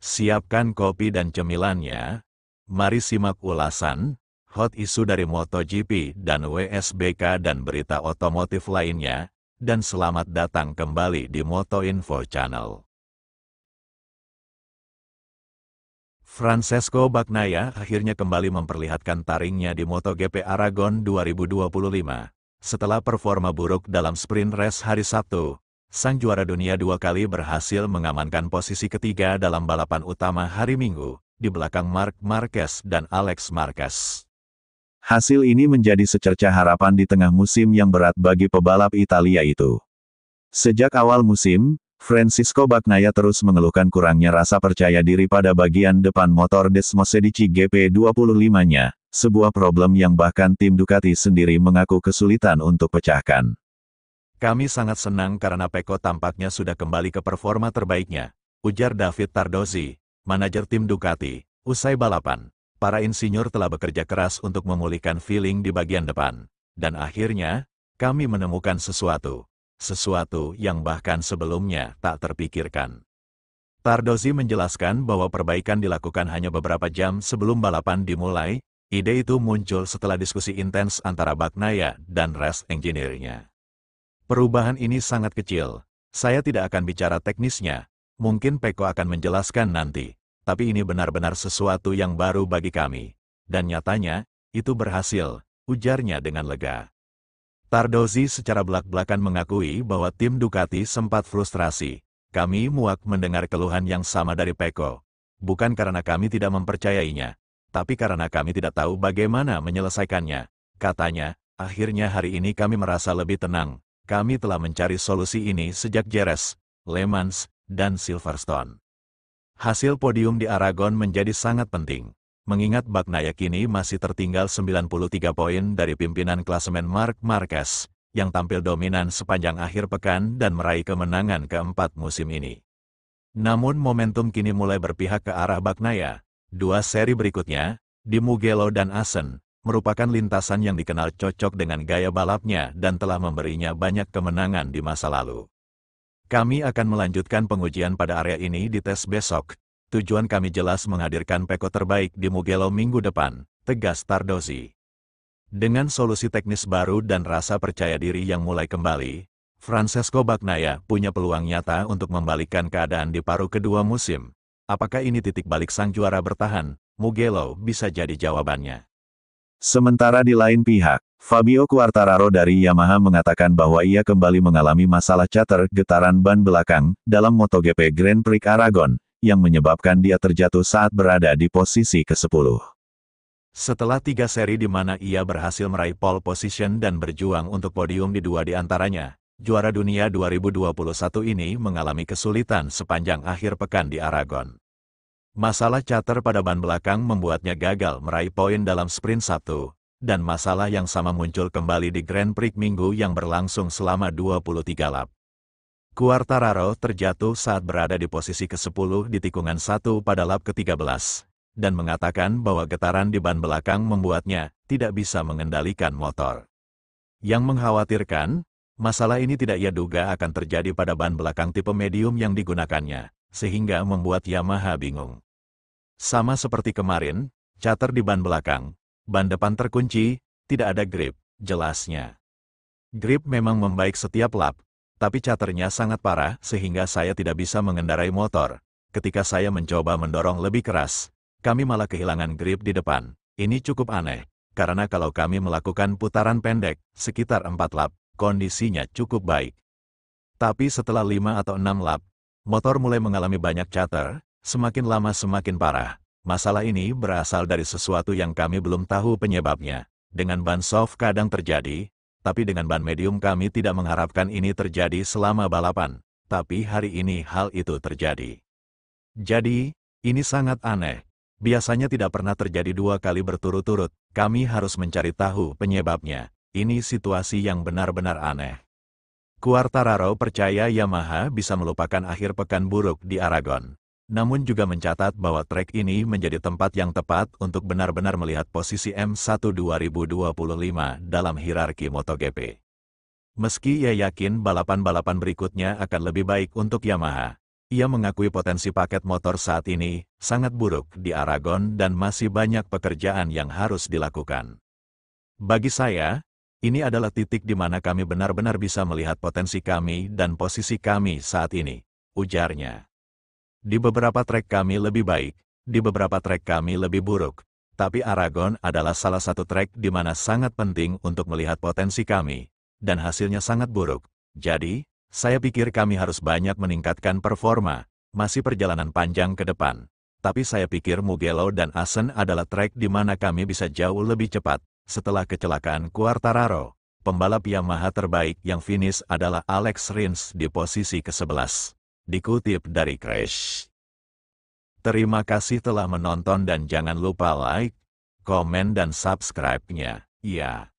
Siapkan kopi dan cemilannya. Mari simak ulasan, hot isu dari MotoGP dan WSBK dan berita otomotif lainnya, dan selamat datang kembali di Motoinfo Channel. Francesco Bagnaia akhirnya kembali memperlihatkan taringnya di MotoGP Aragon 2025. Setelah performa buruk dalam sprint race hari Sabtu, sang juara dunia 2 kali berhasil mengamankan posisi ketiga dalam balapan utama hari Minggu, di belakang Marc Marquez dan Alex Marquez. Hasil ini menjadi secercah harapan di tengah musim yang berat bagi pebalap Italia itu. Sejak awal musim, Francisco Bagnaia terus mengeluhkan kurangnya rasa percaya diri pada bagian depan motor Desmosedici GP25-nya, sebuah problem yang bahkan tim Ducati sendiri mengaku kesulitan untuk pecahkan. Kami sangat senang karena Pecco tampaknya sudah kembali ke performa terbaiknya, ujar David Tardozzi, manajer tim Ducati. Usai balapan, para insinyur telah bekerja keras untuk memulihkan feeling di bagian depan. Dan akhirnya, kami menemukan sesuatu yang bahkan sebelumnya tak terpikirkan. Tardozzi menjelaskan bahwa perbaikan dilakukan hanya beberapa jam sebelum balapan dimulai. Ide itu muncul setelah diskusi intens antara Bagnaia dan race engineer-nya. Perubahan ini sangat kecil. Saya tidak akan bicara teknisnya. Mungkin Pecco akan menjelaskan nanti. Tapi ini benar-benar sesuatu yang baru bagi kami. Dan nyatanya, itu berhasil, ujarnya dengan lega. Tardozzi secara belak-belakan mengakui bahwa tim Ducati sempat frustrasi. Kami muak mendengar keluhan yang sama dari Pecco. Bukan karena kami tidak mempercayainya, tapi karena kami tidak tahu bagaimana menyelesaikannya. Katanya, akhirnya hari ini kami merasa lebih tenang. Kami telah mencari solusi ini sejak Jerez, Le Mans, dan Silverstone. Hasil podium di Aragon menjadi sangat penting, mengingat Bagnaia kini masih tertinggal 93 poin dari pimpinan klasemen Marc Marquez, yang tampil dominan sepanjang akhir pekan dan meraih kemenangan keempat musim ini. Namun momentum kini mulai berpihak ke arah Bagnaia. Dua seri berikutnya, di Mugello dan Assen, merupakan lintasan yang dikenal cocok dengan gaya balapnya dan telah memberinya banyak kemenangan di masa lalu. Kami akan melanjutkan pengujian pada area ini di tes besok. Tujuan kami jelas menghadirkan Pecco terbaik di Mugello minggu depan, tegas Tardozzi. Dengan solusi teknis baru dan rasa percaya diri yang mulai kembali, Francesco Bagnaia punya peluang nyata untuk membalikkan keadaan di paruh kedua musim. Apakah ini titik balik sang juara bertahan? Mugello bisa jadi jawabannya. Sementara di lain pihak, Fabio Quartararo dari Yamaha mengatakan bahwa ia kembali mengalami masalah catur getaran ban belakang dalam MotoGP Grand Prix Aragon, yang menyebabkan dia terjatuh saat berada di posisi ke-10. Setelah 3 seri di mana ia berhasil meraih pole position dan berjuang untuk podium di 2 di antaranya, juara dunia 2021 ini mengalami kesulitan sepanjang akhir pekan di Aragon. Masalah catur pada ban belakang membuatnya gagal meraih poin dalam sprint Sabtu, dan masalah yang sama muncul kembali di Grand Prix Minggu yang berlangsung selama 23 lap. Quartararo terjatuh saat berada di posisi ke-10 di tikungan 1 pada lap ke-13, dan mengatakan bahwa getaran di ban belakang membuatnya tidak bisa mengendalikan motor. Yang mengkhawatirkan, masalah ini tidak ia duga akan terjadi pada ban belakang tipe medium yang digunakannya, sehingga membuat Yamaha bingung. Sama seperti kemarin, catur di ban belakang, ban depan terkunci, tidak ada grip, jelasnya. Grip memang membaik setiap lap, tapi caturnya sangat parah sehingga saya tidak bisa mengendarai motor. Ketika saya mencoba mendorong lebih keras, kami malah kehilangan grip di depan. Ini cukup aneh, karena kalau kami melakukan putaran pendek, sekitar 4 lap, kondisinya cukup baik. Tapi setelah 5 atau 6 lap, motor mulai mengalami banyak catur. Semakin lama semakin parah. Masalah ini berasal dari sesuatu yang kami belum tahu penyebabnya. Dengan ban soft kadang terjadi, tapi dengan ban medium kami tidak mengharapkan ini terjadi selama balapan. Tapi hari ini hal itu terjadi. Jadi, ini sangat aneh. Biasanya tidak pernah terjadi 2 kali berturut-turut. Kami harus mencari tahu penyebabnya. Ini situasi yang benar-benar aneh. Quartararo percaya Yamaha bisa melupakan akhir pekan buruk di Aragon. Namun juga mencatat bahwa trek ini menjadi tempat yang tepat untuk benar-benar melihat posisi M1 2025 dalam hierarki MotoGP. Meski ia yakin balapan-balapan berikutnya akan lebih baik untuk Yamaha, Ia mengakui potensi paket motor saat ini sangat buruk di Aragon dan masih banyak pekerjaan yang harus dilakukan. Bagi saya, ini adalah titik di mana kami benar-benar bisa melihat potensi kami dan posisi kami saat ini, ujarnya. Di beberapa trek kami lebih baik, di beberapa trek kami lebih buruk, tapi Aragon adalah salah satu trek di mana sangat penting untuk melihat potensi kami, dan hasilnya sangat buruk. Jadi, saya pikir kami harus banyak meningkatkan performa, masih perjalanan panjang ke depan. Tapi saya pikir Mugello dan Assen adalah trek di mana kami bisa jauh lebih cepat. Setelah kecelakaan Quartararo, pembalap Yamaha terbaik yang finish adalah Alex Rins di posisi ke-11. Dikutip dari Crash. Terima kasih telah menonton dan jangan lupa like, komen dan subscribe-nya. Ya.